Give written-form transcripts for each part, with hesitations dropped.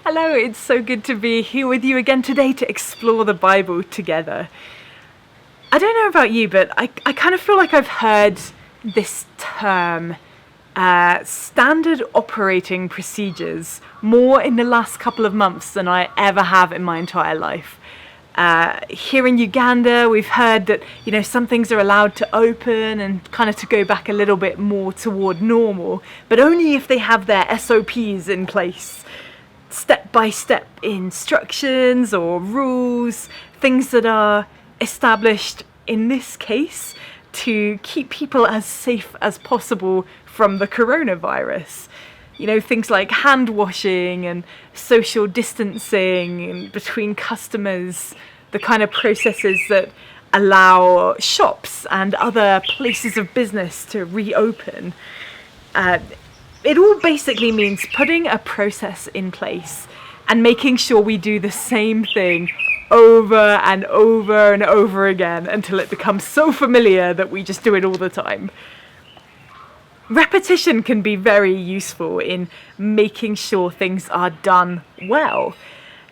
Hello, it's so good to be here with you again today to explore the Bible together. I don't know about you, but I kind of feel like I've heard this term, standard operating procedures, more in the last couple of months than I ever have in my entire life. Here in Uganda, we've heard that, some things are allowed to open and kind of to go back a little bit more toward normal, but only if they have their SOPs in place. Step-by-step instructions or rules, things that are established in this case to keep people as safe as possible from the coronavirus. Things like hand washing and social distancing between customers, the kind of processes that allow shops and other places of business to reopen. It all basically means putting a process in place and making sure we do the same thing over and over and over again until it becomes so familiar that we just do it all the time. Repetition can be very useful in making sure things are done well.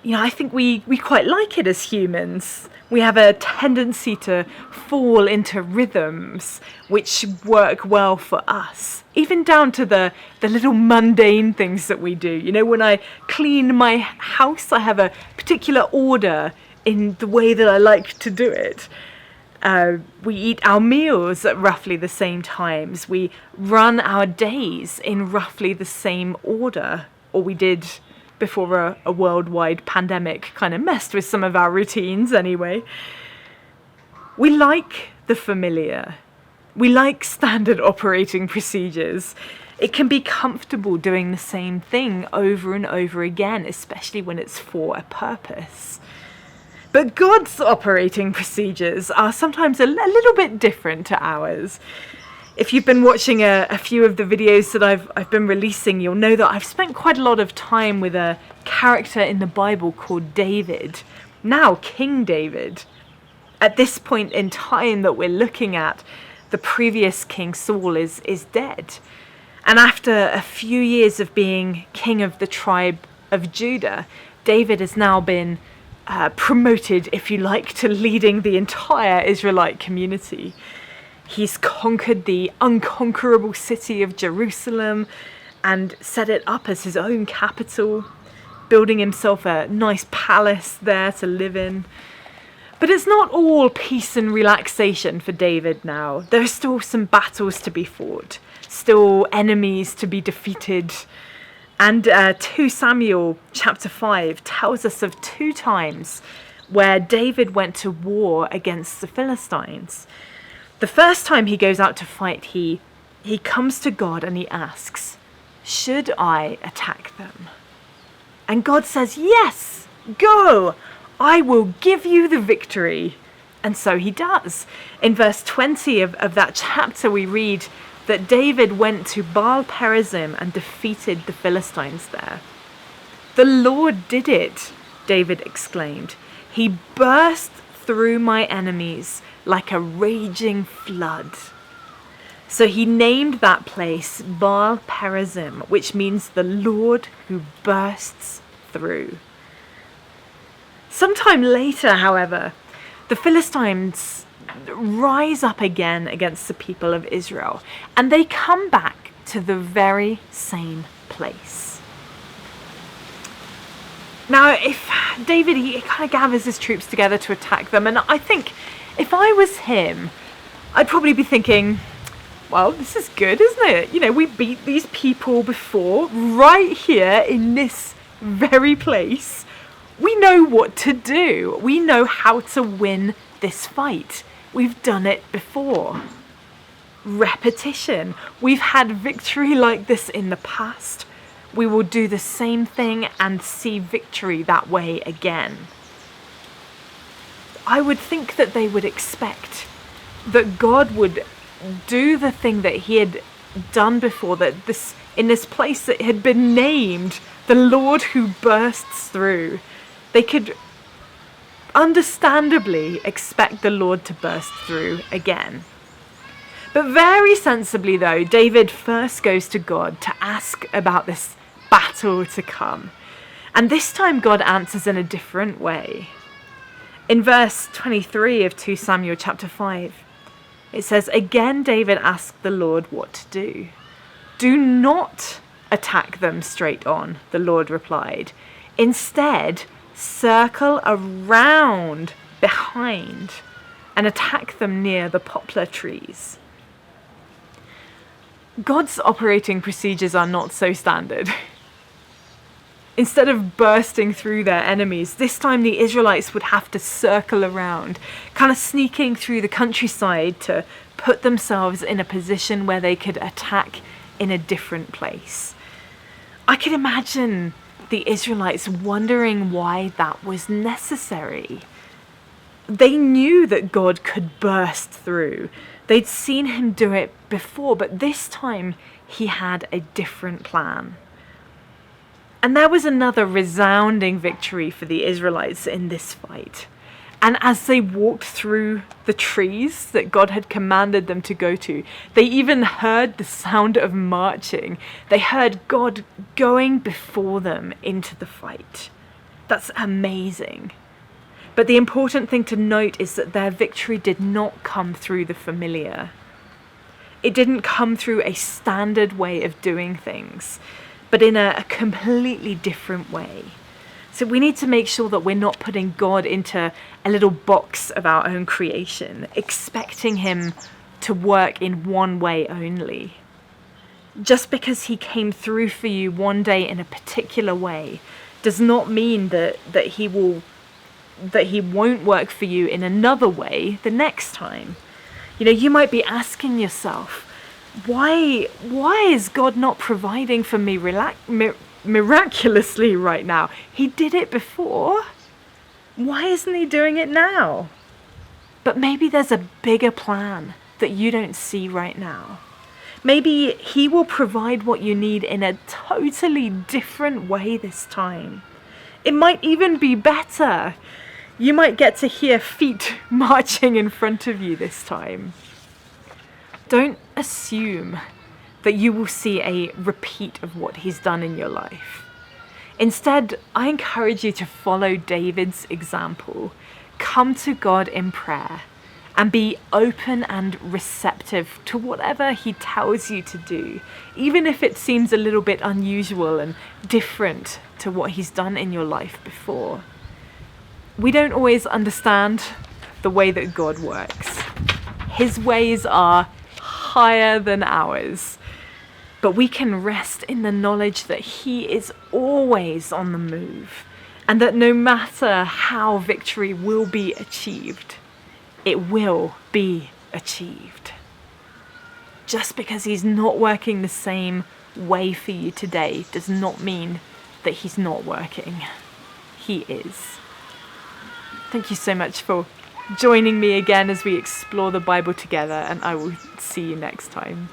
I think we quite like it as humans. We have a tendency to fall into rhythms which work well for us, even down to the little mundane things that we do. When I clean my house, I have a particular order in the way that I like to do it. We eat our meals at roughly the same times. We run our days in roughly the same order, or we did before a worldwide pandemic kind of messed with some of our routines anyway. We like the familiar. We like standard operating procedures. It can be comfortable doing the same thing over and over again, especially when it's for a purpose. But God's operating procedures are sometimes a little bit different to ours. If you've been watching a few of the videos that I've been releasing, you'll know that I've spent quite a lot of time with a character in the Bible called David, now King David. At this point in time that we're looking at, the previous King Saul is dead. And after a few years of being king of the tribe of Judah, David has now been promoted, if you like, to leading the entire Israelite community. He's conquered the unconquerable city of Jerusalem and set it up as his own capital, building himself a nice palace there to live in. But it's not all peace and relaxation for David now. There are still some battles to be fought, still enemies to be defeated. And 2 Samuel chapter 5 tells us of 2 times where David went to war against the Philistines. The first time he goes out to fight, he comes to God and he asks, "Should I attack them?" And God says, "Yes, go, I will give you the victory." And so he does. In verse 20 of that chapter we read that David went to Baal Perazim and defeated the Philistines there. "The Lord did it," David exclaimed. "He burst through my enemies like a raging flood." So he named that place Baal Perazim, which means the Lord who bursts through. Sometime later, however, the Philistines rise up again against the people of Israel, and they come back to the very same place. Now, if David, he kind of gathers his troops together to attack them, and I think if I was him, I'd probably be thinking, well, this is good, isn't it? We beat these people before, right here in this very place. We know what to do. We know how to win this fight. We've done it before. Repetition. We've had victory like this in the past. We will do the same thing and see victory that way again. I would think that they would expect that God would do the thing that he had done before, that in this place that had been named the Lord who bursts through. They could understandably expect the Lord to burst through again. But very sensibly, though, David first goes to God to ask about this battle to come. And this time God answers in a different way. In verse 23 of 2 Samuel chapter 5, it says, "Again David asked the Lord what to do. 'Do not attack them straight on,' the Lord replied. 'Instead, circle around behind and attack them near the poplar trees.'" God's operating procedures are not so standard. Instead of bursting through their enemies, this time the Israelites would have to circle around, kind of sneaking through the countryside to put themselves in a position where they could attack in a different place. I could imagine the Israelites wondering why that was necessary. They knew that God could burst through. They'd seen him do it before, but this time he had a different plan. And there was another resounding victory for the Israelites in this fight. And as they walked through the trees that God had commanded them to go to, they even heard the sound of marching. They heard God going before them into the fight. That's amazing. But the important thing to note is that their victory did not come through the familiar. It didn't come through a standard way of doing things, but in a completely different way. So we need to make sure that we're not putting God into a little box of our own creation, expecting him to work in one way only. Just because he came through for you one day in a particular way does not mean that he won't work for you in another way the next time. You know, you might be asking yourself, why is God not providing for me miraculously right now? He did it before. Why isn't he doing it now? But maybe there's a bigger plan that you don't see right now. Maybe he will provide what you need in a totally different way this time. It might even be better. You might get to hear feet marching in front of you this time. Don't assume that you will see a repeat of what he's done in your life. Instead, I encourage you to follow David's example. Come to God in prayer and be open and receptive to whatever he tells you to do, even if it seems a little bit unusual and different to what he's done in your life before. We don't always understand the way that God works. His ways are higher than ours, but we can rest in the knowledge that he is always on the move, and that no matter how victory will be achieved, it will be achieved. Just because he's not working the same way for you today does not mean that he's not working. He is. Thank you so much for joining me again as we explore the Bible together, and I will see you next time.